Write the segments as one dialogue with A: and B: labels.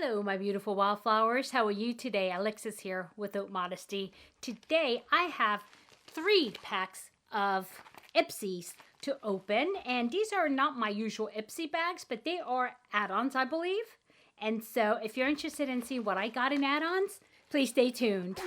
A: Hello, my beautiful wildflowers. How are you today? Alexis here with Modesty. Today, I have 3 packs of Ipsys to open, and these are not my usual Ipsy bags, but they are add-ons, I believe. And so, if you're interested in seeing what I got in add-ons, please stay tuned.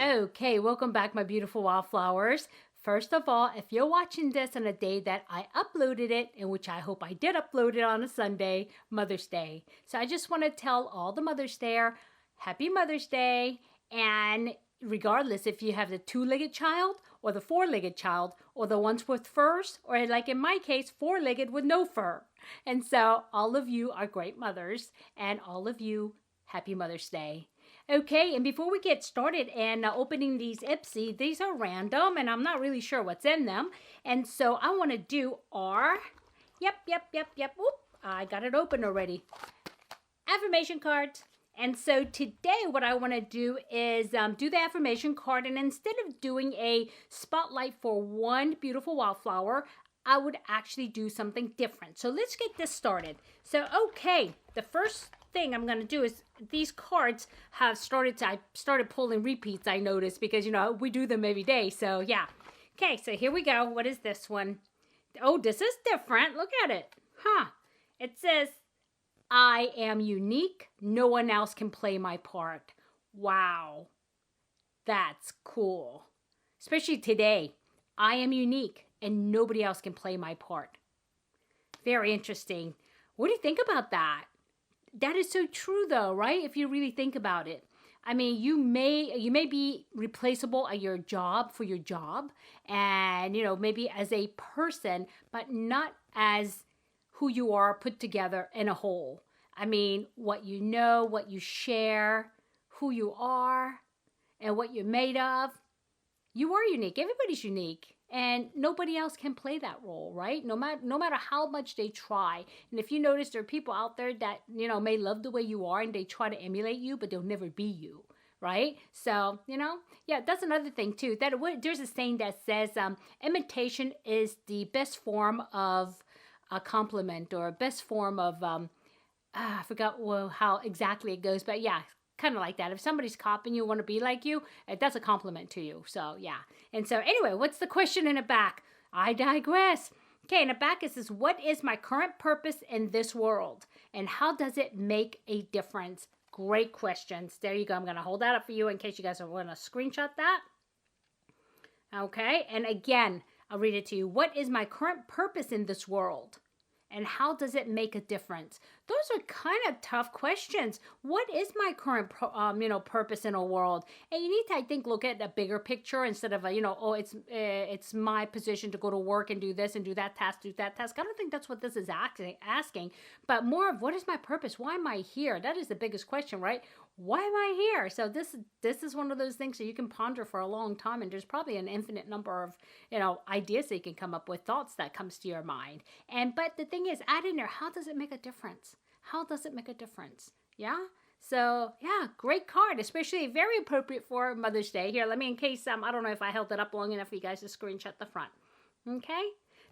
A: Okay, welcome back, my beautiful wildflowers. First of all, if you're watching this on a day that I uploaded it, in which I hope I did upload it on a Sunday, Mother's Day. So I just want to tell all the mothers there, Happy Mother's Day. And regardless if you have the 2-legged child or the 4-legged child or the ones with furs, or like in my case, 4-legged with no fur. And so all of you are great mothers, and all of you, Happy Mother's Day. Okay, and before we get started and opening these Ipsy, these are random and I'm not really sure what's in them. And so I want to do our, yep. Oop, I got it open already. Affirmation cards. And so today what I want to do is do the affirmation card, and instead of doing a spotlight for one beautiful wildflower, I would actually do something different. So let's get this started. So, okay, the first thing I'm going to do is these cards have I started pulling repeats, I noticed, because, you know, we do them every day. So, yeah. Okay, so here we go. What is this one? Oh, this is different. Look at it. Huh. It says, I am unique. No one else can play my part. Wow. That's cool. Especially today. I am unique and nobody else can play my part. Very interesting. What do you think about that? That is so true though, right? If you really think about it. I mean, you may be replaceable at your job for your job, and, you know, maybe as a person, but not as who you are put together in a whole. I mean, what you know, what you share, who you are, and what you're made of. You are unique. Everybody's unique. And nobody else can play that role, right? No matter how much they try. And if you notice, there are people out there that, you know, may love the way you are and they try to emulate you, but they'll never be you, right? So, you know, yeah, that's another thing too. There's a saying that says imitation is the best form of a compliment, or best form of, I forgot how exactly it goes, but yeah, kind of like that. If somebody's copying you, want to be like you, that's a compliment to you. So, yeah. And so, anyway, what's the question in the back? I digress. Okay, in the back it says, what is my current purpose in this world? And how does it make a difference? Great questions. There you go. I'm going to hold that up for you in case you guys want to screenshot that. Okay, and again, I'll read it to you. What is my current purpose in this world? And how does it make a difference? Those are kind of tough questions. What is my current, purpose in a world? And you need to, I think, look at the bigger picture instead of, oh, it's my position to go to work and do this and do that task, I don't think that's what this is asking, but more of what is my purpose? Why am I here? That is the biggest question, right? Why am I here? So this is one of those things that you can ponder for a long time, and there's probably an infinite number of, ideas that you can come up with, thoughts that comes to your mind. But the thing is, add in there, how does it make a difference? How does it make a difference? Yeah? So, yeah, great card, especially very appropriate for Mother's Day. Here, let me, in case, I don't know if I held it up long enough for you guys to screenshot the front. Okay?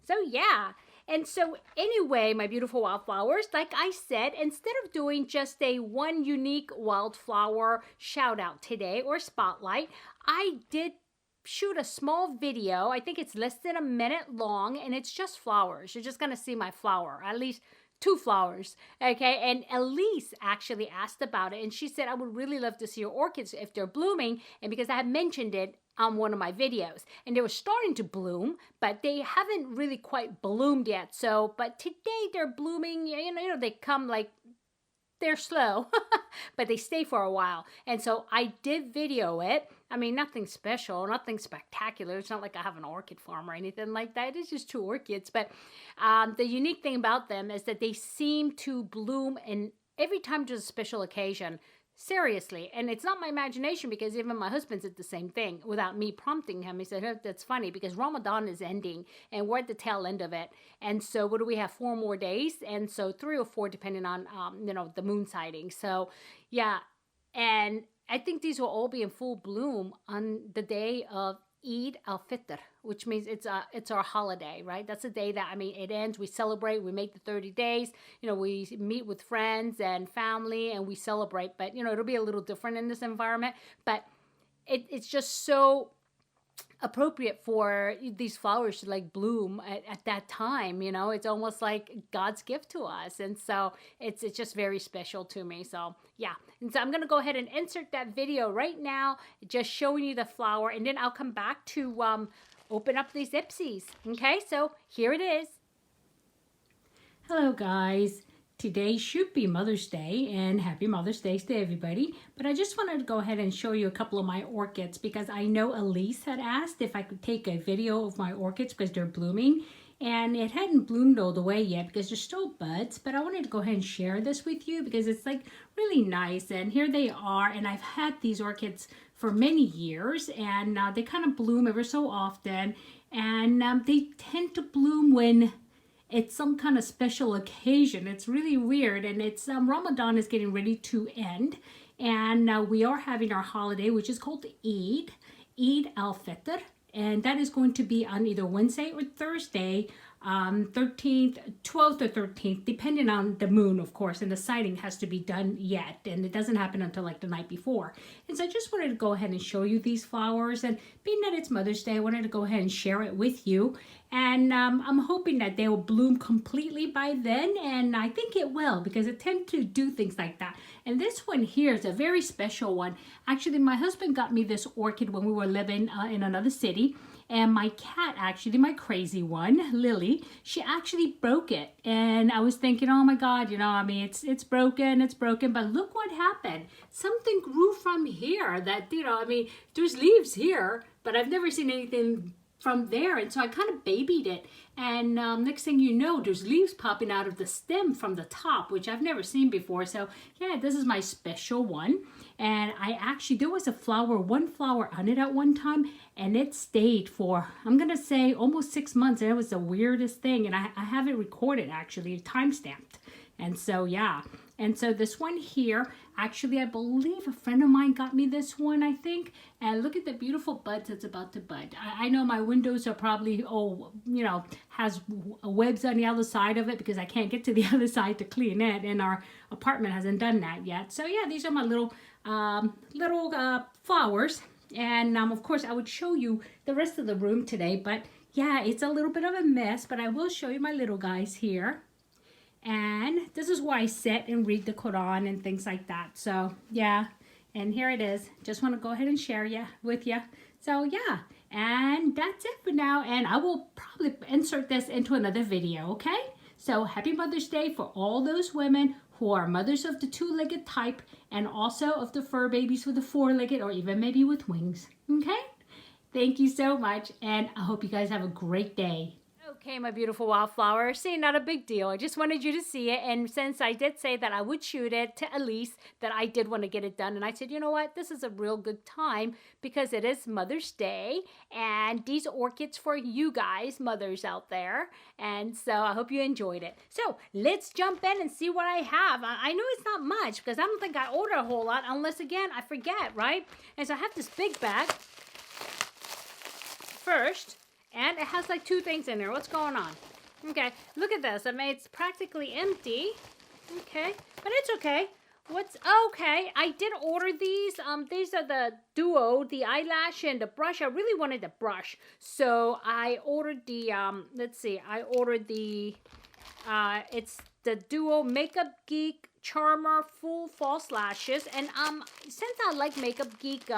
A: So, yeah. And so, anyway, my beautiful wildflowers, like I said, instead of doing just a one unique wildflower shout out today or spotlight, I did shoot a small video. I think it's less than a minute long, and it's just flowers. You're just going to see my flower, at least 2 flowers, okay? And Elise actually asked about it, and she said, I would really love to see your orchids if they're blooming, and because I had mentioned it on one of my videos, and they were starting to bloom, but they haven't really quite bloomed yet. So, but today they're blooming, they come like, they're slow, but they stay for a while. And so I did video it. I mean, nothing special, nothing spectacular. It's not like I have an orchid farm or anything like that. It's just 2 orchids. But the unique thing about them is that they seem to bloom in every time there's a special occasion. Seriously. And it's not my imagination, because even my husband said the same thing without me prompting him. He said, oh, that's funny, because Ramadan is ending and we're at the tail end of it. And so what do we have? 4 more days. And so 3 or 4, depending on, the moon sighting. So yeah. And I think these will all be in full bloom on the day of Eid al-Fitr, which means it's our holiday, right? That's a day that, I mean, it ends, we celebrate, we make the 30 days, you know, we meet with friends and family and we celebrate, but, you know, it'll be a little different in this environment, but it's just so appropriate for these flowers to like bloom at that time, you know. It's almost like God's gift to us, and so it's just very special to me. So yeah, and so I'm gonna go ahead and insert that video right now, just showing you the flower, and then I'll come back to open up these Ipsys. Okay, so here it is. Hello guys. Today should be Mother's Day, and happy Mother's Day to everybody. But I just wanted to go ahead and show you a couple of my orchids because I know Elise had asked if I could take a video of my orchids because they're blooming. And it hadn't bloomed all the way yet because they're still buds. But I wanted to go ahead and share this with you because it's like really nice. And here they are. And I've had these orchids for many years. And they kind of bloom ever so often. And they tend to bloom when it's some kind of special occasion. It's really weird, and it's Ramadan is getting ready to end, and we are having our holiday, which is called Eid al-Fitr, and that is going to be on either Wednesday or Thursday, 13th, 12th or 13th, depending on the moon, of course, and the sighting has to be done yet, and it doesn't happen until like the night before. And so I just wanted to go ahead and show you these flowers, and being that it's Mother's Day, I wanted to go ahead and share it with you, and I'm hoping that they will bloom completely by then, and I think it will, because it tends to do things like that. And this one here is a very special one. Actually, my husband got me this orchid when we were living in another city. And my cat, actually, my crazy one, Lily, she actually broke it. And I was thinking, oh my God, you know, I mean, it's broken, but look what happened. Something grew from here that, you know, I mean, there's leaves here, but I've never seen anything from there. And so I kind of babied it. And next thing you know, there's leaves popping out of the stem from the top, which I've never seen before. So yeah, this is my special one. And there was one flower on it at one time, and it stayed for, I'm going to say, almost 6 months. And it was the weirdest thing. And I have it recorded, actually, time-stamped. And so, yeah. And so this one here, actually, I believe a friend of mine got me this one, I think. And look at the beautiful buds it's about to bud. I know my windows are probably, has webs on the other side of it because I can't get to the other side to clean it. And our apartment hasn't done that yet. So, yeah, these are my little flowers. And, of course, I would show you the rest of the room today. But, yeah, it's a little bit of a mess. But I will show you my little guys here. And this is where I sit and read the Quran and things like that. So, yeah. And here it is. Just want to go ahead and share with you. So, yeah. And that's it for now. And I will probably insert this into another video, okay? So, happy Mother's Day for all those women who are mothers of the two-legged type and also of the fur babies with the four-legged or even maybe with wings, okay? Thank you so much, and I hope you guys have a great day. Okay, my beautiful wildflower. See, not a big deal. I just wanted you to see it. And since I did say that I would shoot it to Elise, that I did want to get it done. And I said, you know what? This is a real good time because it is Mother's Day. And these orchids for you guys, mothers out there. And so I hope you enjoyed it. So let's jump in and see what I have. I know it's not much because I don't think I ordered a whole lot unless, again, I forget, right? And so I have this big bag first. And it has like 2 things in there. What's going on? Okay, look at this. I mean, it's practically empty. Okay, but it's okay. Okay, I did order these. These are the duo, the eyelash and the brush. I really wanted the brush. So I ordered the, it's the duo Makeup Geek Charmer Full False Lashes. And since I like Makeup Geek,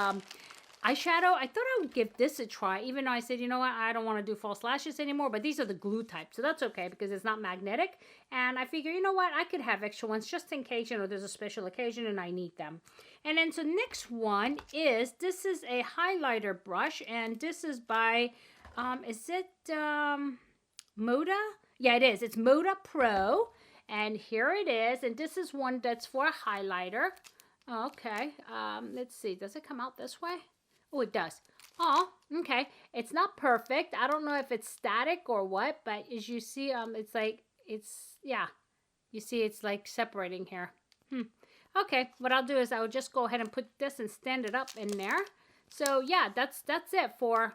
A: eyeshadow, I thought I would give this a try, even though I said, you know what, I don't want to do false lashes anymore, but these are the glue type, so that's okay because it's not magnetic, and I figure, you know what, I could have extra ones just in case, you know, there's a special occasion and I need them. And then, so next one is, this is a highlighter brush, and this is by, is it, Moda? Yeah, it is. It's Moda Pro, and here it is, and this is one that's for a highlighter. Okay, let's see, does it come out this way? Oh, it does. Oh, okay. It's not perfect. I don't know if it's static or what, but as you see, you see it's like separating here. Okay, what I'll do is I'll just go ahead and put this and stand it up in there. So yeah, that's it for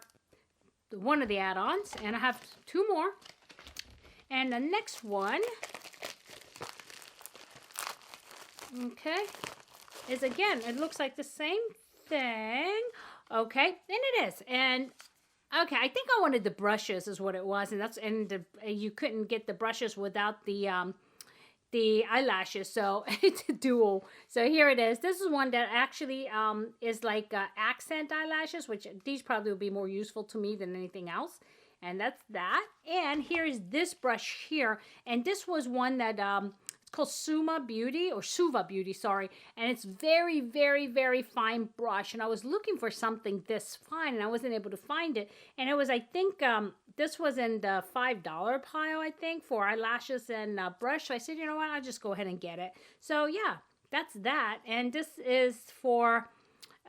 A: one of the add-ons, and I have 2 more. And the next one, okay, is again, it looks like the same thing. Okay, and it is. And okay, I think I wanted the brushes is what it was, and you couldn't get the brushes without the eyelashes, so it's a dual. So here it is. This is one that actually is like accent eyelashes, which these probably will be more useful to me than anything else. And that's that. And here's this brush here. And this was one that it's called Suva Beauty, sorry. And it's very, very, very fine brush. And I was looking for something this fine, and I wasn't able to find it. And it was, I think, this was in the $5 pile, I think, for eyelashes and brush. So I said, you know what, I'll just go ahead and get it. So yeah, that's that. And this is for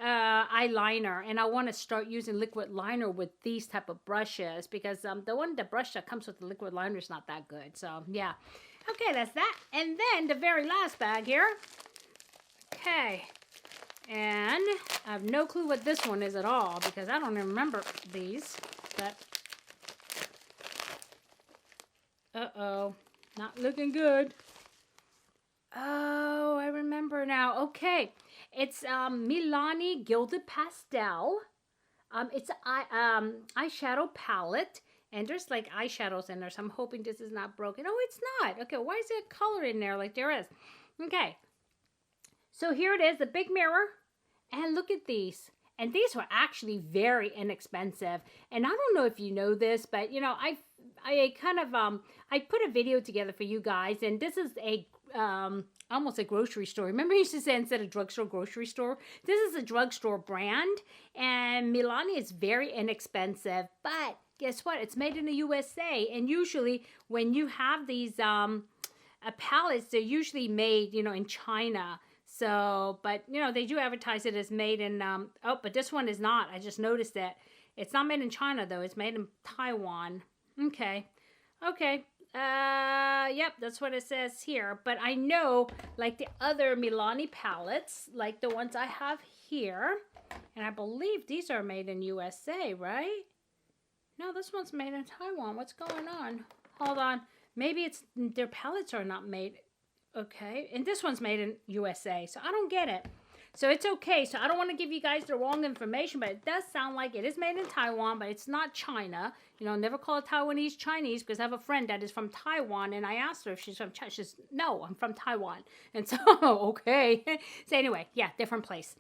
A: eyeliner, and I want to start using liquid liner with these type of brushes, because the brush that comes with the liquid liner is not that good. So yeah, okay, that's that. And then the very last bag here, okay, and I have no clue what this one is at all, because I don't even remember these. But not looking good. Oh, I remember now. Okay. It's Milani Gilded Pastel. It's eyeshadow palette. And there's like eyeshadows in there. So I'm hoping this is not broken. Oh, it's not. Okay, why is there color in there like there is? Okay. So here it is, the big mirror. And look at these. And these were actually very inexpensive. And I don't know if you know this, but you know, I kind of I put a video together for you guys, and this is a almost a grocery store. Remember I used to say instead of drugstore, grocery store? This is a drugstore brand, and Milani is very inexpensive, but guess what? It's made in the USA, and usually when you have these palettes, they're usually made, you know, in China. So, but, you know, they do advertise it as made in, oh, but this one is not. I just noticed it. It's not made in China, though. It's made in Taiwan. Okay. Okay. Yep, that's what it says here. But I know, like the other Milani palettes, like the ones I have here, and I believe these are made in USA, right? No, this one's made in Taiwan. What's going on? Hold on. Maybe it's their palettes are not made. Okay, and this one's made in USA, so I don't get it. So it's okay. So I don't want to give you guys the wrong information, but it does sound like it is made in Taiwan, but it's not China. You know, never call it Taiwanese Chinese, because I have a friend that is from Taiwan, and I asked her if she's from China. She says, no, I'm from Taiwan. And so, okay. So anyway, yeah, different place.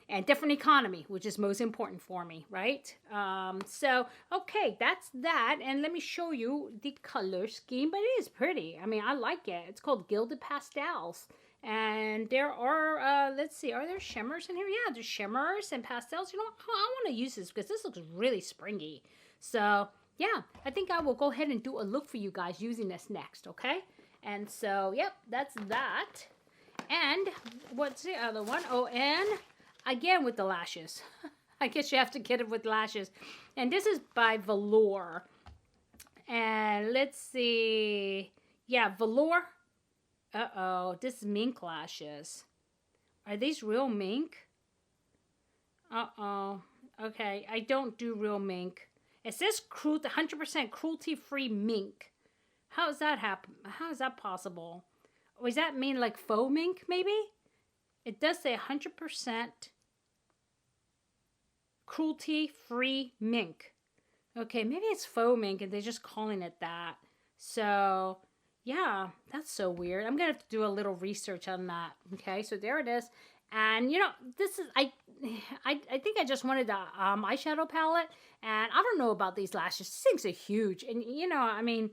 A: And different economy, which is most important for me, right? So, okay, that's that. And let me show you the color scheme, but it is pretty. I mean, I like it. It's called Gilded Pastels. And there are, let's see, are there shimmers in here? Yeah, there's shimmers and pastels. You know, I want to use this because this looks really springy. So, yeah, I think I will go ahead and do a look for you guys using this next, okay? And so, yep, that's that. And what's the other one? Oh, and again with the lashes. I guess you have to get it with lashes. And this is by Allure. And let's see. Yeah, Allure. Uh-oh, this is mink lashes. Are these real mink? Uh-oh. Okay, I don't do real mink. It says 100% cruelty-free mink. How does that happen? How is that possible? Or does that mean like faux mink, maybe? It does say 100% cruelty-free mink. Okay, maybe it's faux mink and they're just calling it that. So, yeah, that's so weird. I'm going to have to do a little research on that. Okay, so there it is. And, you know, this is, I think I just wanted the eyeshadow palette. And I don't know about these lashes. These things are huge. And, you know, I mean,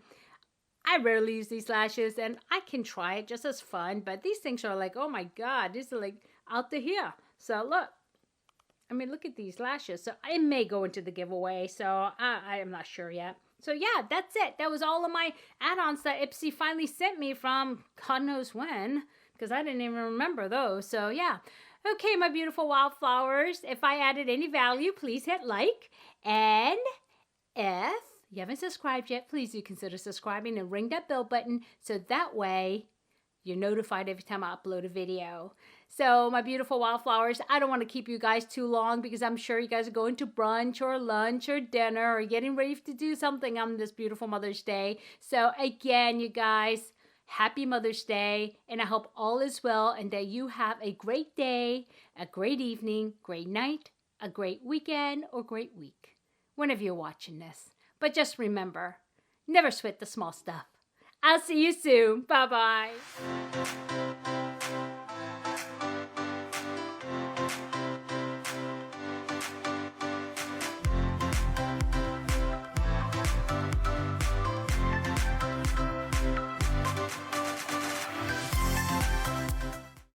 A: I rarely use these lashes. And I can try it just as fun. But these things are like, oh my God, these are like out to here. So, look. I mean, look at these lashes. So I may go into the giveaway. So I am not sure yet. So yeah, that's it. That was all of my add-ons that Ipsy finally sent me from God knows when. Because I didn't even remember those. So yeah. Okay, my beautiful wildflowers. If I added any value, please hit like. And if you haven't subscribed yet, please do consider subscribing and ring that bell button. So that way you're notified every time I upload a video. So my beautiful wildflowers, I don't want to keep you guys too long because I'm sure you guys are going to brunch or lunch or dinner or getting ready to do something on this beautiful Mother's Day. So again, you guys, happy Mother's Day, and I hope all is well and that you have a great day, a great evening, great night, a great weekend, or great week, whenever you're watching this. But just remember, never sweat the small stuff. I'll see you soon. Bye-bye.